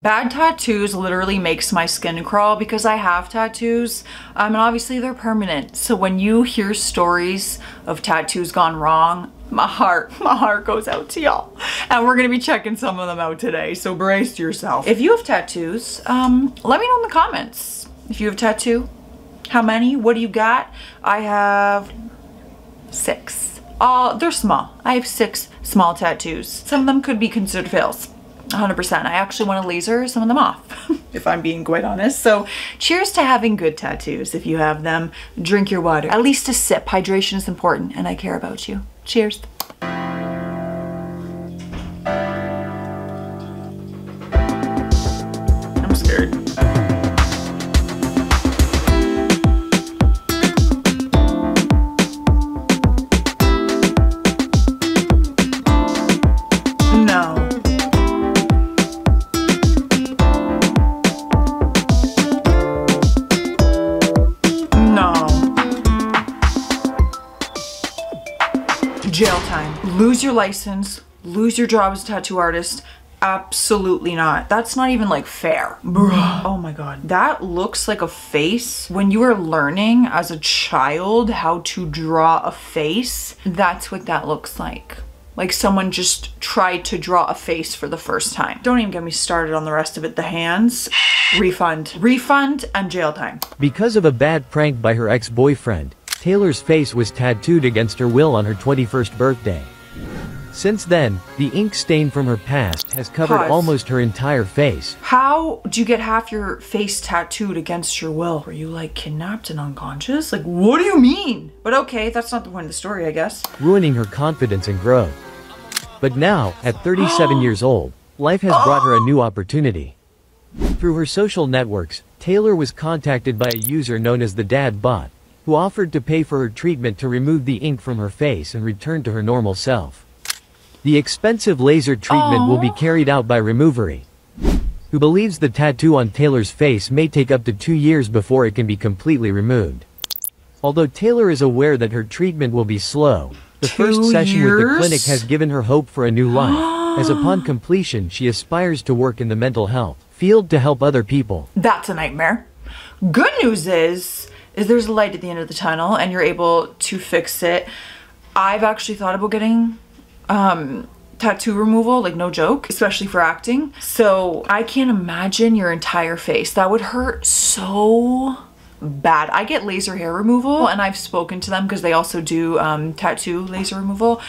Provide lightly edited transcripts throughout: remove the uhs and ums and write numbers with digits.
Bad tattoos literally makes my skin crawl because I have tattoos, and obviously they're permanent. So when you hear stories of tattoos gone wrong, my heart goes out to y'all. And we're gonna be checking some of them out today, so brace yourself. If you have tattoos, let me know in the comments. If you have a tattoo, how many? What do you got? I have 6. They're small. I have 6 small tattoos. Some of them could be considered fails. 100%. I actually want to laser some of them off, if I'm being quite honest. So cheers to having good tattoos. If you have them, drink your water. At least a sip. Hydration is important and I care about you. Cheers. I'm scared. Jail time. Lose your license, lose your job as a tattoo artist. Absolutely not. That's not even like fair. Bruh. Oh my god. That looks like a face. When you were learning as a child how to draw a face, that's what that looks like. Like someone just tried to draw a face for the first time. Don't even get me started on the rest of it. The hands. Refund. Refund and jail time. Because of a bad prank by her ex-boyfriend, Taylor's face was tattooed against her will on her 21st birthday. Since then, the ink stain from her past has covered almost her entire face. How do you get half your face tattooed against your will? Were you like kidnapped and unconscious? Like, what do you mean? But okay, that's not the point of the story, I guess. Ruining her confidence and growth. But now, at 37 years old, life has brought her a new opportunity. Through her social networks, Taylor was contacted by a user known as the Dad Bot, who offered to pay for her treatment to remove the ink from her face and return to her normal self. The expensive laser treatment will be carried out by Removery, who believes the tattoo on Taylor's face may take up to 2 years before it can be completely removed. Although Taylor is aware that her treatment will be slow, the first session with the clinic has given her hope for a new life, as upon completion she aspires to work in the mental health field to help other people. That's a nightmare. Good news is there's a light at the end of the tunnel and you're able to fix it. I've actually thought about getting tattoo removal, like no joke, especially for acting. So I can't imagine your entire face. That would hurt so bad. I get laser hair removal and I've spoken to them because they also do tattoo laser removal.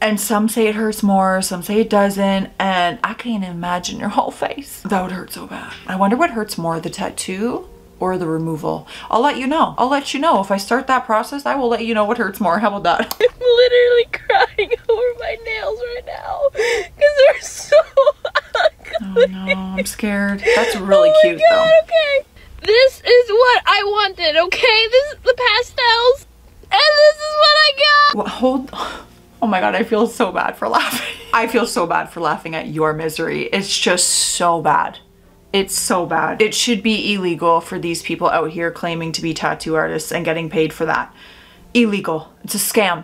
And some say it hurts more, some say it doesn't, and I can't imagine your whole face. That would hurt so bad. I wonder what hurts more, the tattoo or the removal. I'll let you know. I'll let you know. If I start that process, I will let you know what hurts more. How about that? I'm literally crying over my nails right now because they're so ugly. Oh no, I'm scared. That's really cute though. Okay. This is what I wanted, okay? This is the pastels, and this is what I got. Well, hold. Oh my god, I feel so bad for laughing. I feel so bad for laughing at your misery. It's just so bad. It's so bad. It should be illegal for these people out here claiming to be tattoo artists and getting paid for that. Illegal. It's a scam.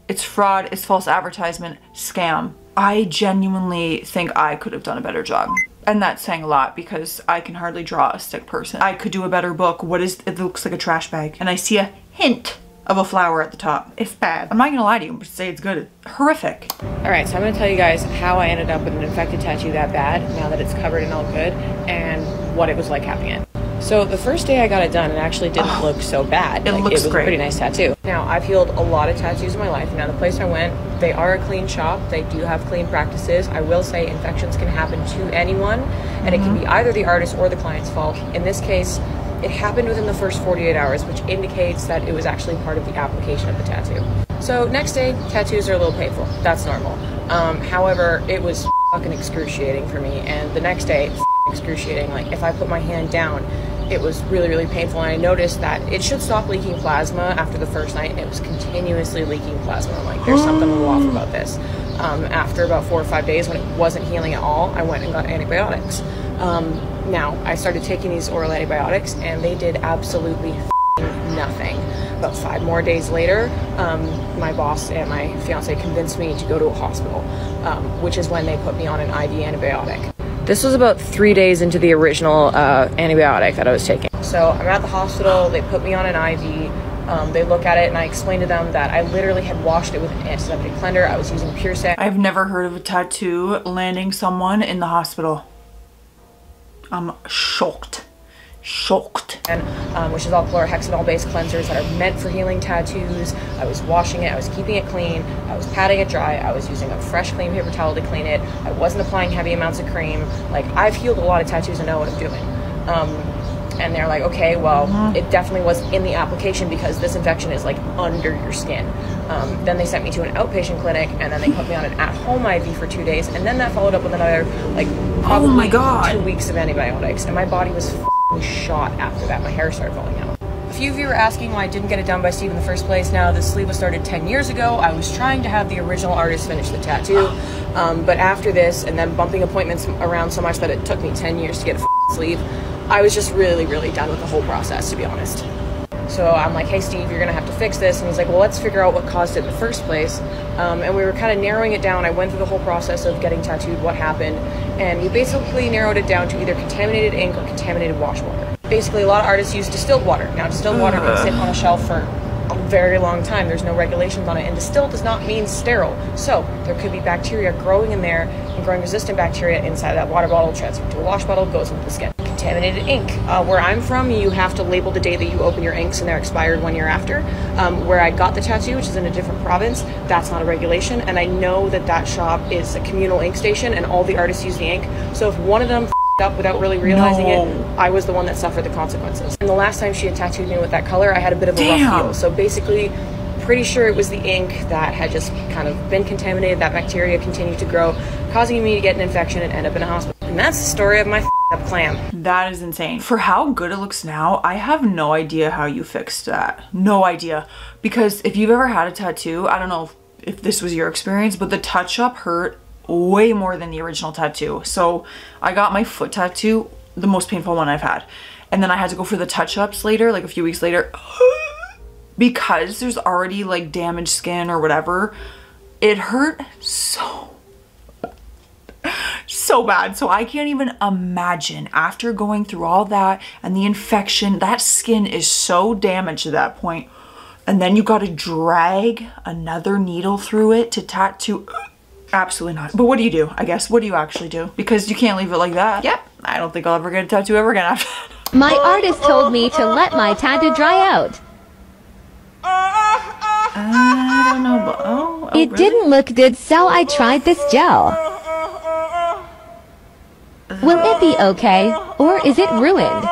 It's fraud. It's false advertisement. Scam. I genuinely think I could have done a better job. And that's saying a lot because I can hardly draw a stick person. I could do a better book. It looks like a trash bag. And I see a hint of a flower at the top. It's bad. I'm not gonna lie to you, but say it's good. It's horrific. All right, so I'm gonna tell you guys how I ended up with an infected tattoo that bad, now that it's covered and all good, and what it was like having it. So the first day I got it done, it actually didn't look so bad. It looks great. It was a pretty nice tattoo. Now, I've healed a lot of tattoos in my life. Now, the place I went, they are a clean shop. They do have clean practices. I will say infections can happen to anyone, and it can be either the artist or the client's fault. In this case, it happened within the first 48 hours, which indicates that it was actually part of the application of the tattoo. So next day, tattoos are a little painful. That's normal. However, it was fucking excruciating for me. And the next day, excruciating. Like if I put my hand down, it was really, really painful. And I noticed that it should stop leaking plasma after the first night, and it was continuously leaking plasma. I'm like, there's something a little off about this. After about 4 or 5 days, when it wasn't healing at all, I went and got antibiotics. Now, I started taking these oral antibiotics, and they did absolutely nothing. About 5 more days later, my boss and my fiance convinced me to go to a hospital, which is when they put me on an IV antibiotic. This was about 3 days into the original antibiotic that I was taking. So I'm at the hospital, they put me on an IV. They look at it and I explained to them that I literally had washed it with an antiseptic cleanser. I was using Pure Sand. I've never heard of a tattoo landing someone in the hospital. I'm shocked. Shocked. And which is all chlorhexidol based cleansers that are meant for healing tattoos. I was washing it, I was keeping it clean, I was patting it dry, I was using a fresh clean paper towel to clean it, I wasn't applying heavy amounts of cream. Like, I've healed a lot of tattoos and know what I'm doing. And they're like, okay, well, it definitely was in the application because this infection is like under your skin. Then they sent me to an outpatient clinic, and then they put me on an at-home IV for 2 days, and then that followed up with another, like, probably oh my God, 2 weeks of antibiotics, and my body was shot after that. My hair started falling out. A few of you were asking why I didn't get it done by Steve in the first place. Now, the sleeve was started 10 years ago. I was trying to have the original artist finish the tattoo, but after this, and then bumping appointments around so much that it took me 10 years to get a sleeve, I was just really done with the whole process, to be honest. So I'm like, hey Steve, you're gonna have to fix this. And he's like, well, let's figure out what caused it in the first place. And we were kind of narrowing it down. I went through the whole process of getting tattooed, what happened, and we basically narrowed it down to either contaminated ink or contaminated wash water. Basically, a lot of artists use distilled water. Now, distilled water can sit on a shelf for a very long time. There's no regulations on it, and distilled does not mean sterile. So there could be bacteria growing in there and growing resistant bacteria inside that water bottle, transferred to a wash bottle, goes into the skin. Contaminated ink. Where I'm from, you have to label the day that you open your inks and they're expired 1 year after. Where I got the tattoo, which is in a different province, that's not a regulation, and I know that that shop is a communal ink station and all the artists use the ink. So if one of them up without really realizing it, I was the one that suffered the consequences. And the last time she had tattooed me with that color, I had a bit of a rough heal. So basically, pretty sure it was the ink that had just kind of been contaminated. That bacteria continued to grow, causing me to get an infection and end up in a hospital. And that's the story of my up clam. That is insane. For how good it looks now, I have no idea how you fixed that. No idea. Because if you've ever had a tattoo, I don't know if this was your experience, but the touch-up hurt way more than the original tattoo. So I got my foot tattoo, the most painful one I've had. And then I had to go for the touch-ups later, like a few weeks later. Because there's already like damaged skin or whatever, it hurt so bad. So I can't even imagine after going through all that and the infection, that skin is so damaged at that point. And then you got to drag another needle through it to tattoo. Absolutely not. But what do you do? I guess, what do you actually do? Because you can't leave it like that. Yep. I don't think I'll ever get a tattoo ever again after that. My artist told me to let my tattoo dry out. I don't know, but it really? didn't look good, so I tried this gel. Will it be okay, or is it ruined?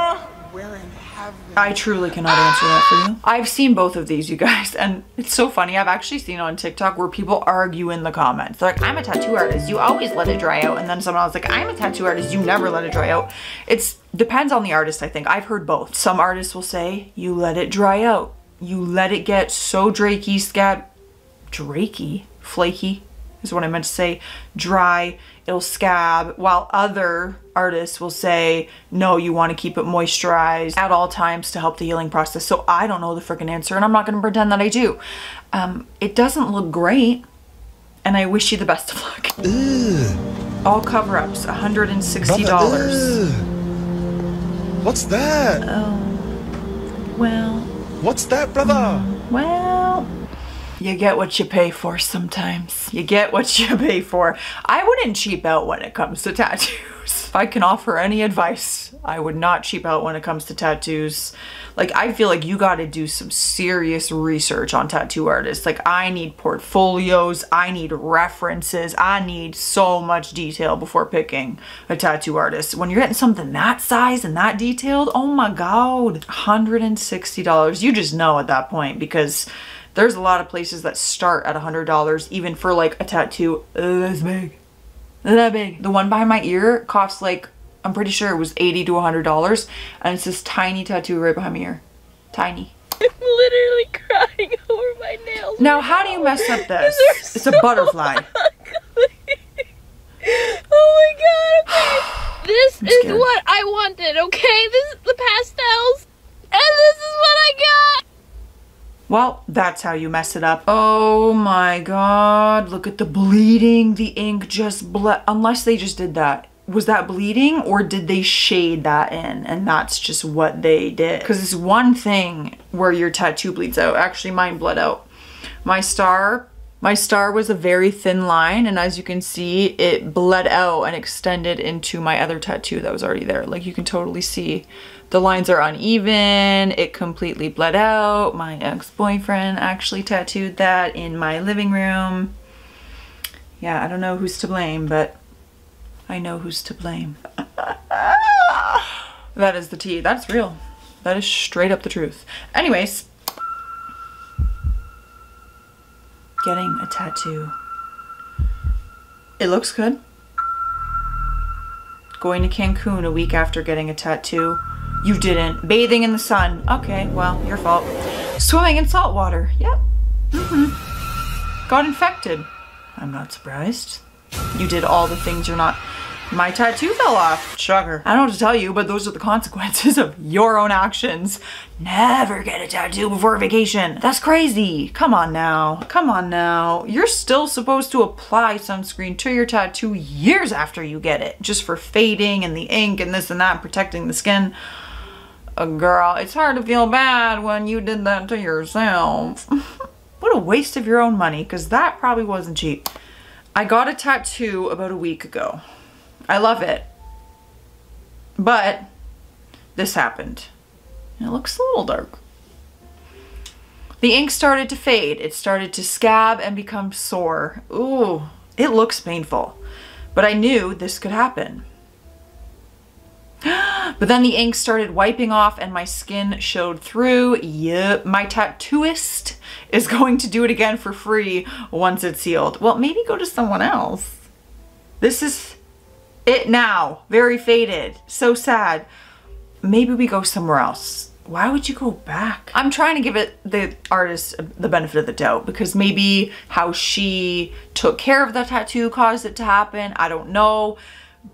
I truly cannot answer that for you. I've seen both of these, you guys, and it's so funny. I've actually seen on TikTok where people argue in the comments. They're like, I'm a tattoo artist, you always let it dry out. And then someone else like, I'm a tattoo artist, you never let it dry out. It depends on the artist, I think. I've heard both. Some artists will say, you let it dry out. You let it get so flaky is what I meant to say, dry, it'll scab, while other artists will say, no, you want to keep it moisturized at all times to help the healing process. So I don't know the freaking answer, and I'm not going to pretend that I do. It doesn't look great, and I wish you the best of luck. Ugh. All cover-ups, $160. Brother, what's that? Oh, well. What's that, brother? Well, you get what you pay for sometimes. You get what you pay for. I wouldn't cheap out when it comes to tattoos. If I can offer any advice, I would not cheap out when it comes to tattoos. Like, I feel like you got to do some serious research on tattoo artists. Like, I need portfolios, I need references, I need so much detail before picking a tattoo artist. When you're getting something that size and that detailed, oh my God, $160. You just know at that point, because there's a lot of places that start at $100 even for like a tattoo this big. That big. The one behind my ear costs like, I'm pretty sure it was $80 to $100, and it's this tiny tattoo right behind my ear. Tiny. I'm literally crying over my nails. Now, how do you mess up this? It's a butterfly. Oh my God, okay. This I'm is scared. what I wanted, okay? This is the pastels, and this is what I got. Well, that's how you mess it up. Oh my God, look at the bleeding. The ink just bled. Unless they just did that was that bleeding or did they shade that in and that's just what they did? Because it's one thing where your tattoo bleeds out. Actually, mine bled out. My star was a very thin line, and as you can see, it bled out and extended into my other tattoo that was already there. Like, you can totally see the lines are uneven. It completely bled out. My ex-boyfriend actually tattooed that in my living room. Yeah, I don't know who's to blame, but I know who's to blame. That is the tea. That's real. That is straight up the truth. Anyways, getting a tattoo. It looks good. Going to Cancun a week after getting a tattoo. You didn't. Bathing in the sun. Okay, well, your fault. Swimming in salt water. Yep. Got infected. I'm not surprised. You did all the things you're not. My tattoo fell off. Shocker. I don't know what to tell you, but those are the consequences of your own actions. Never get a tattoo before vacation. That's crazy. Come on now. Come on now. You're still supposed to apply sunscreen to your tattoo years after you get it, just for fading and the ink and this and that, protecting the skin. Girl, it's hard to feel bad when you did that to yourself. What a waste of your own money, because that probably wasn't cheap. I got a tattoo about a week ago. I love it. But this happened. It looks a little dark. The ink started to fade. It started to scab and become sore. Ooh, it looks painful. But I knew this could happen. But then the ink started wiping off and my skin showed through. Yep, my tattooist is going to do it again for free once it's healed. Well, maybe go to someone else. This is it now. Very faded. So sad. Maybe we go somewhere else. Why would you go back? I'm trying to give it the artist the benefit of the doubt because maybe how she took care of the tattoo caused it to happen. I don't know.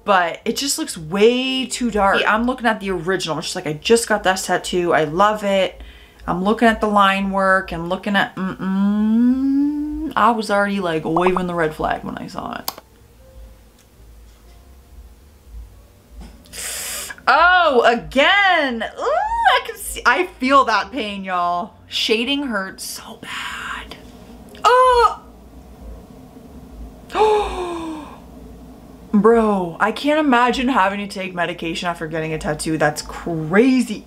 But it just looks way too dark. I'm looking at the original. It's just like, I just got that tattoo. I love it. I'm looking at the line work. I'm looking at, I was already like waving the red flag when I saw it. Oh, again. Ooh, I can see, I feel that pain, y'all. Shading hurts so bad. Oh. Bro, I can't imagine having to take medication after getting a tattoo. That's crazy.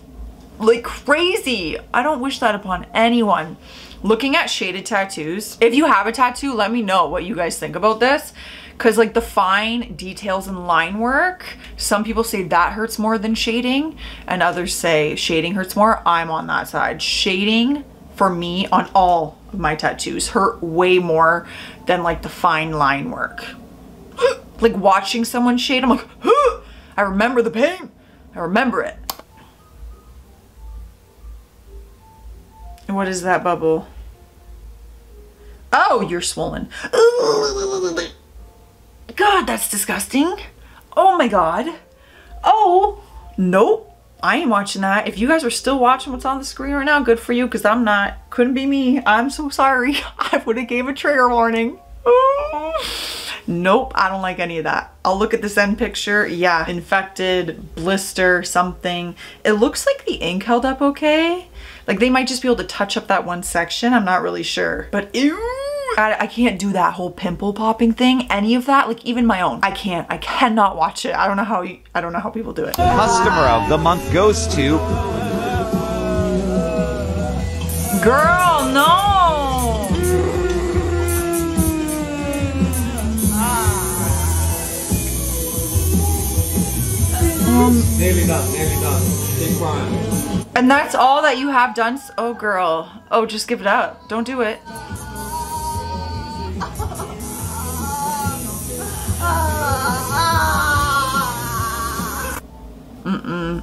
Like crazy. I don't wish that upon anyone. Looking at shaded tattoos, if you have a tattoo, let me know what you guys think about this. Cause like the fine details and line work, some people say that hurts more than shading and others say shading hurts more. I'm on that side. Shading for me on all of my tattoos hurt way more than like the fine line work. Like watching someone shade, I'm like, I remember the pain. I remember it. What is that bubble? Oh, you're swollen. God, that's disgusting. Oh my God. Oh, nope. I ain't watching that. If you guys are still watching what's on the screen right now, good for you, because I'm not. Couldn't be me. I'm so sorry. I would have gave a trigger warning. Nope, I don't like any of that. I'll look at this end picture. Yeah, infected, blister, something. It looks like the ink held up okay. Like they might just be able to touch up that one section. I'm not really sure. But ew, I can't do that whole pimple popping thing. Any of that, like even my own. I cannot watch it. I don't know how people do it. Customer of the month goes to... Girl, no! Nearly done, nearly done. Keep crying. And that's all that you have done? Oh girl. Oh, just give it up. Don't do it.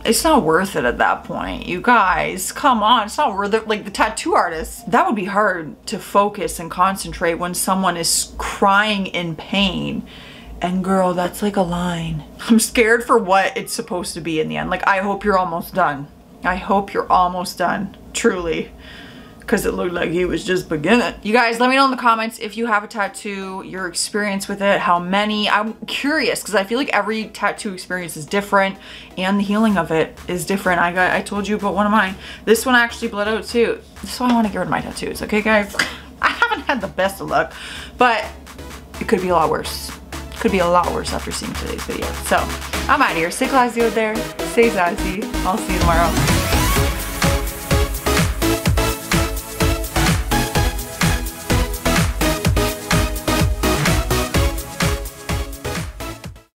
It's not worth it at that point. You guys, come on. It's not worth it. Like the tattoo artist, that would be hard to focus and concentrate when someone is crying in pain. And girl, that's like a line. I'm scared for what it's supposed to be in the end. Like, I hope you're almost done. I hope you're almost done. Truly. because it looked like he was just beginning. You guys, let me know in the comments if you have a tattoo, your experience with it, how many. I'm curious because I feel like every tattoo experience is different and the healing of it is different. I told you about one of mine. This one actually bled out too. This is why I want to get rid of my tattoos, okay guys? I haven't had the best of luck, but it could be a lot worse. Could be a lot worse after seeing today's video. So I'm out of here. Stay classy out there. Stay sassy. I'll see you tomorrow.